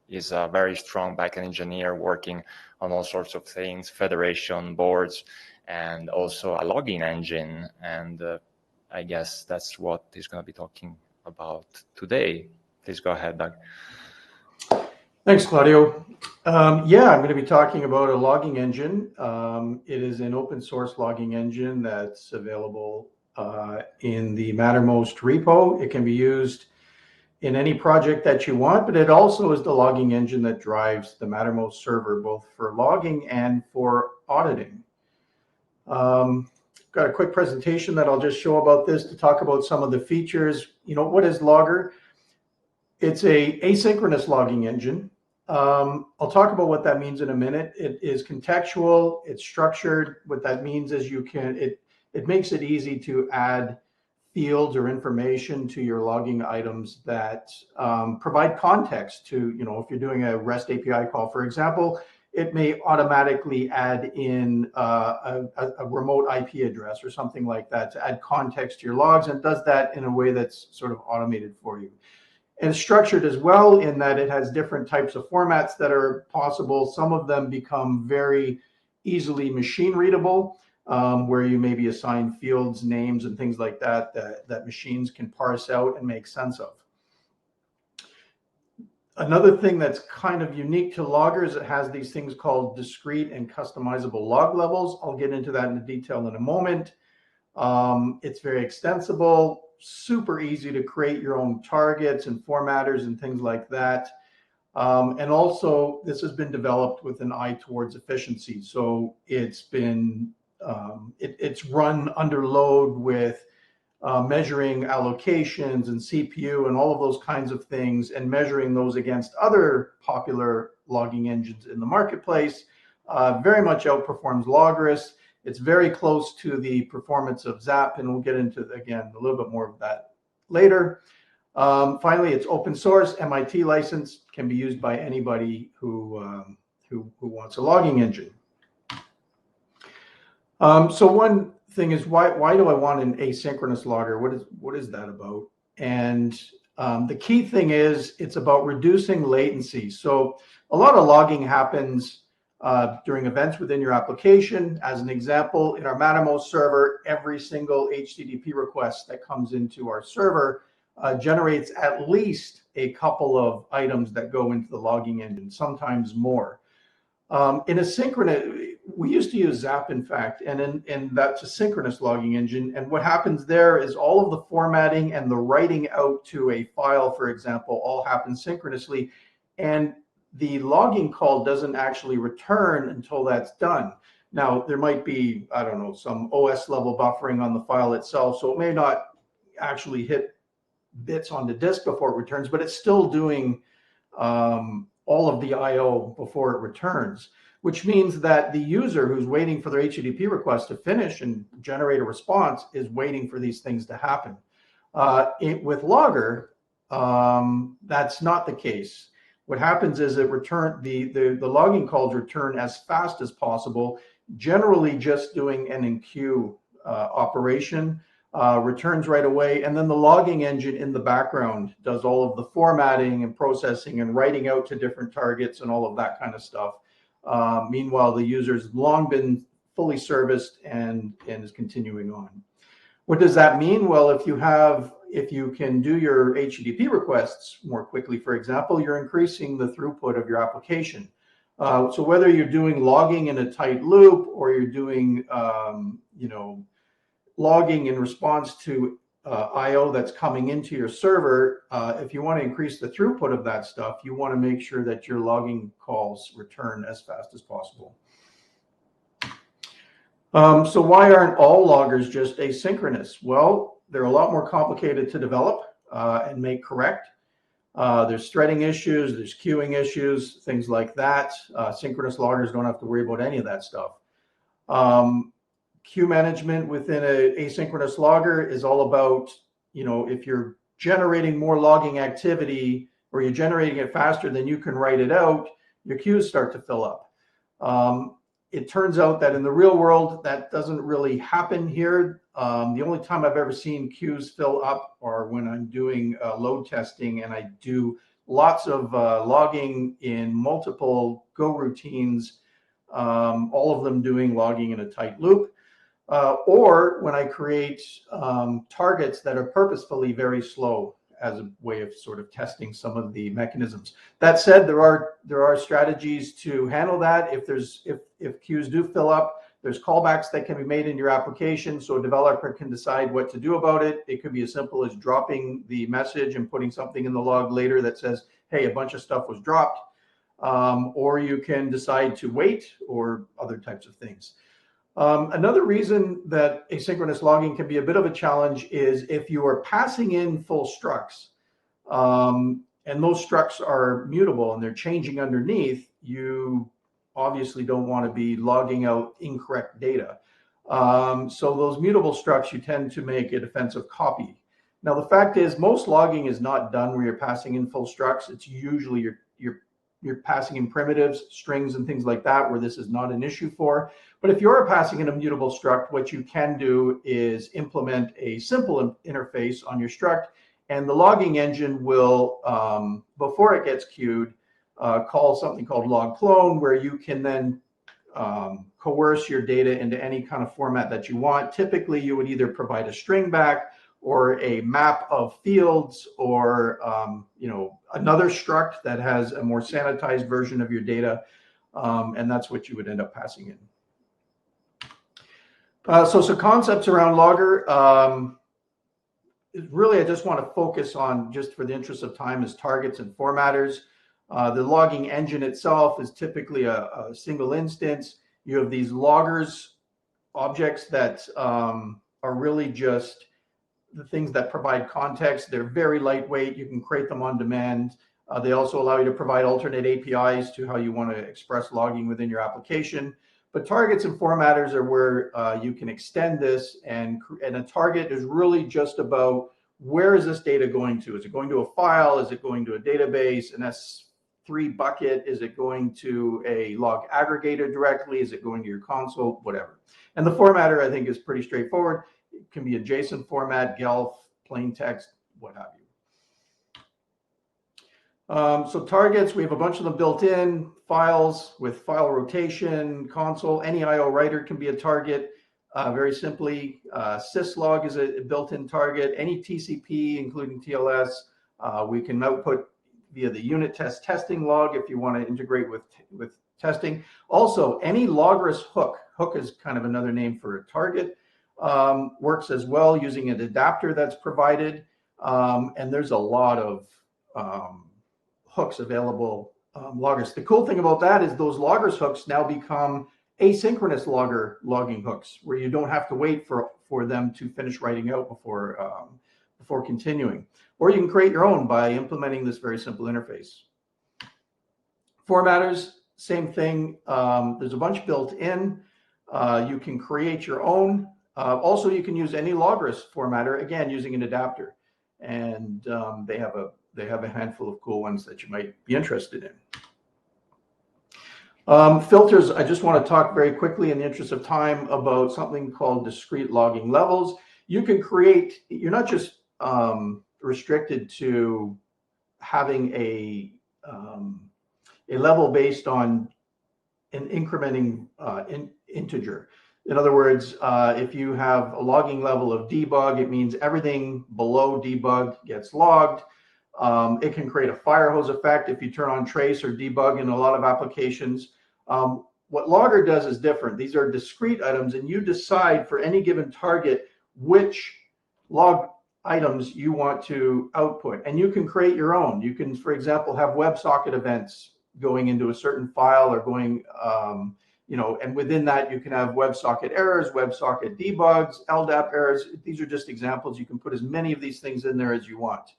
A: Is a very strong backend engineer working on all sorts of things, federation, boards, and also a logging engine. And I guess that's what he's going to be talking about today. Please go ahead, Doug.
F: Thanks, Claudio. Yeah, I'm going to be talking about a logging engine. It is an open source logging engine that's available in the Mattermost repo. It can be used in any project that you want, but it also is the logging engine that drives the Mattermost server, both for logging and for auditing. Got a quick presentation that I'll just show about this to talk about some of the features. You know, what is Logr? It's a asynchronous logging engine. I'll talk about what that means in a minute. It is contextual, it's structured. What that means is it makes it easy to add fields or information to your logging items that provide context to, you know, if you're doing a REST API call, for example, it may automatically add in a remote IP address or something like that to add context to your logs, and does that in a way that's sort of automated for you. And structured as well, in that it has different types of formats that are possible. Some of them become very easily machine readable, where you maybe assign fields, names, and things like that, that machines can parse out and make sense of. Another thing that's kind of unique to Logr is it has these things called discrete and customizable log levels. I'll get into that in detail in a moment. It's very extensible, super easy to create your own targets and formatters and things like that. And also, this has been developed with an eye towards efficiency. So it's been it's run under load with measuring allocations and CPU and all of those kinds of things, and measuring those against other popular logging engines in the marketplace. Very much outperforms Logr. It's very close to the performance of Zap, and we'll get into, again, a little bit more of that later. Finally, it's open source, MIT license, can be used by anybody who wants a logging engine. So one thing is, why do I want an asynchronous logger? What is that about? And the key thing is, it's about reducing latency. So a lot of logging happens during events within your application. As an example, in our Mattermost server, every single HTTP request that comes into our server generates at least a couple of items that go into the logging engine, sometimes more. In a synchronous, we used to use Zap, in fact, and that's a synchronous logging engine. And what happens there is all of the formatting and the writing out to a file, for example, all happens synchronously. And the logging call doesn't actually return until that's done. Now, there might be, I don't know, some OS level buffering on the file itself, so it may not actually hit bits on the disk before it returns, but it's still doing all of the I/O before it returns, which means that the user who's waiting for their HTTP request to finish and generate a response is waiting for these things to happen. With Logr, that's not the case. What happens is the logging calls return as fast as possible, generally just doing an in-queue operation, returns right away, and then the logging engine in the background does all of the formatting and processing and writing out to different targets and all of that kind of stuff. Meanwhile, the user's long been fully serviced and is continuing on. What does that mean? Well, if you can do your HTTP requests more quickly, for example, you're increasing the throughput of your application. So whether you're doing logging in a tight loop, or you're doing logging in response to I/O that's coming into your server, if you want to increase the throughput of that stuff, you want to make sure that your logging calls return as fast as possible. So why aren't all loggers just asynchronous? Well, they're a lot more complicated to develop and make correct. There's threading issues, there's queuing issues, things like that. Synchronous loggers don't have to worry about any of that stuff. Queue management within an asynchronous logger is all about, if you're generating more logging activity, or you're generating it faster than you can write it out, your queues start to fill up. It turns out that in the real world, that doesn't really happen here. The only time I've ever seen queues fill up are when I'm doing load testing, and I do lots of logging in multiple Go routines, all of them doing logging in a tight loop. Or when I create targets that are purposefully very slow as a way of sort of testing some of the mechanisms. That said, there are strategies to handle that. If queues do fill up, there's callbacks that can be made in your application, so a developer can decide what to do about it. It could be as simple as dropping the message and putting something in the log later that says, hey, a bunch of stuff was dropped. Or you can decide to wait, or other types of things. Another reason that asynchronous logging can be a bit of a challenge is if you are passing in full structs, and those structs are mutable and they're changing underneath, you obviously don't want to be logging out incorrect data. So those mutable structs, you tend to make a defensive copy. Now, the fact is, most logging is not done where you're passing in full structs. It's usually you're passing in primitives, strings, and things like that, where this is not an issue for. But if you're passing in a mutable struct, what you can do is implement a simple interface on your struct, and the logging engine will, before it gets queued, call something called log clone, where you can then coerce your data into any kind of format that you want. Typically, you would either provide a string back, or a map of fields, or another struct that has a more sanitized version of your data, and that's what you would end up passing in. So some concepts around Logr. Really, I just want to focus on, just for the interest of time, is targets and formatters. The logging engine itself is typically a single instance. You have these loggers objects that are really just the things that provide context. They're very lightweight. You can create them on demand. They also allow you to provide alternate APIs to how you want to express logging within your application. But targets and formatters are where you can extend this, and a target is really just about where is this data going to? Is it going to a file? Is it going to a database, an S3 bucket? Is it going to a log aggregator directly? Is it going to your console? Whatever. And the formatter, I think, is pretty straightforward. It can be a JSON format, GELF, plain text, what have you. So targets, we have a bunch of them built in. Files with file rotation, console, any IO writer can be a target. Very simply, syslog is a built-in target. Any TCP, including TLS, we can output via the unit test testing log if you want to integrate with testing. Also, any Logris hook is kind of another name for a target, works as well using an adapter that's provided. And there's a lot of hooks available, loggers. The cool thing about that is those loggers hooks now become asynchronous logging hooks, where you don't have to wait for them to finish writing out before continuing. Or you can create your own by implementing this very simple interface. Formatters, same thing. There's a bunch built in. You can create your own. Also, you can use any Logris formatter, again, using an adapter. And they have a handful of cool ones that you might be interested in. Filters, I just want to talk very quickly in the interest of time about something called discrete logging levels. You can create, you're not just restricted to having a level based on an incrementing integer. In other words, if you have a logging level of debug, it means everything below debug gets logged. It can create a fire hose effect if you turn on trace or debug in a lot of applications. What Lauder does is different. These are discrete items, and you decide for any given target which log items you want to output. And you can create your own. You can, for example, have WebSocket events going into a certain file or going, and within that you can have WebSocket errors, WebSocket debugs, LDAP errors. These are just examples. You can put as many of these things in there as you want.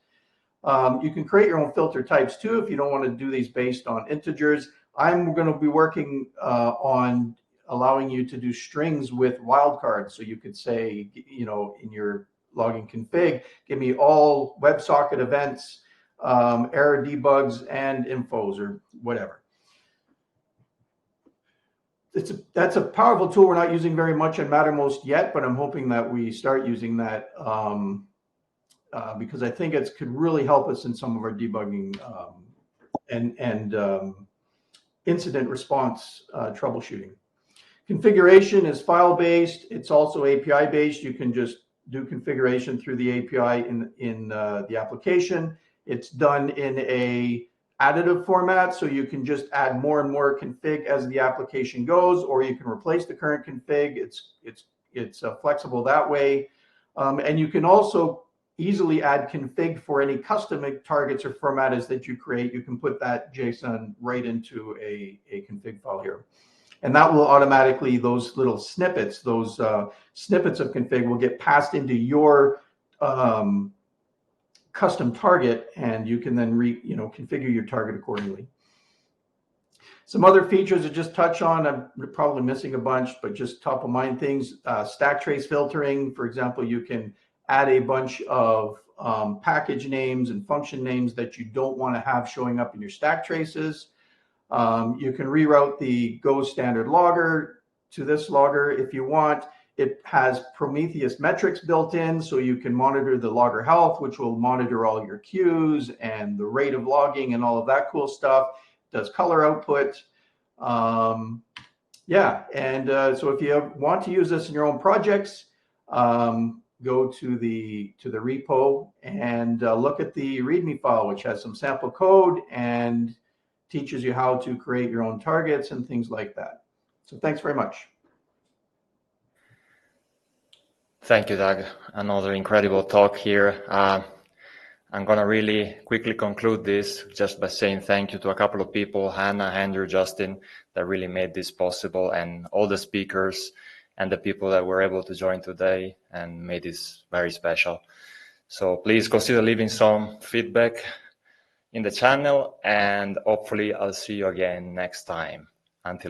F: You can create your own filter types too if you don't want to do these based on integers. I'm going to be working on allowing you to do strings with wildcards. So you could say, in your logging config, give me all WebSocket events, error debugs, and infos or whatever. That's a powerful tool we're not using very much in Mattermost yet, but I'm hoping that we start using that because I think it could really help us in some of our debugging and incident response troubleshooting. Configuration is file-based. It's also API-based. You can just do configuration through the API in the application. It's done in a additive format, so you can just add more and more config as the application goes, or you can replace the current config. It's flexible that way, and you can also easily add config for any custom targets or formats that you create. You can put that JSON right into a config file here. And that will automatically, those little snippets, those snippets of config will get passed into your custom target, and you can then configure your target accordingly. Some other features to just touch on, I'm probably missing a bunch, but just top of mind things, stack trace filtering. For example, you can add a bunch of package names and function names that you don't want to have showing up in your stack traces. You can reroute the Go standard logger to this logger if you want. It has Prometheus metrics built in, so you can monitor the logger health, which will monitor all your queues and the rate of logging and all of that cool stuff. It does color output. So if you want to use this in your own projects, go to the repo and look at the README file, which has some sample code and teaches you how to create your own targets and things like that. So thanks very much.
A: Thank you, Doug. Another incredible talk here. I'm going to really quickly conclude this just by saying thank you to a couple of people, Hannah, Andrew, Justin, that really made this possible, and all the speakers and the people that were able to join today and made this very special. So please consider leaving some feedback in the channel, and hopefully I'll see you again next time. Until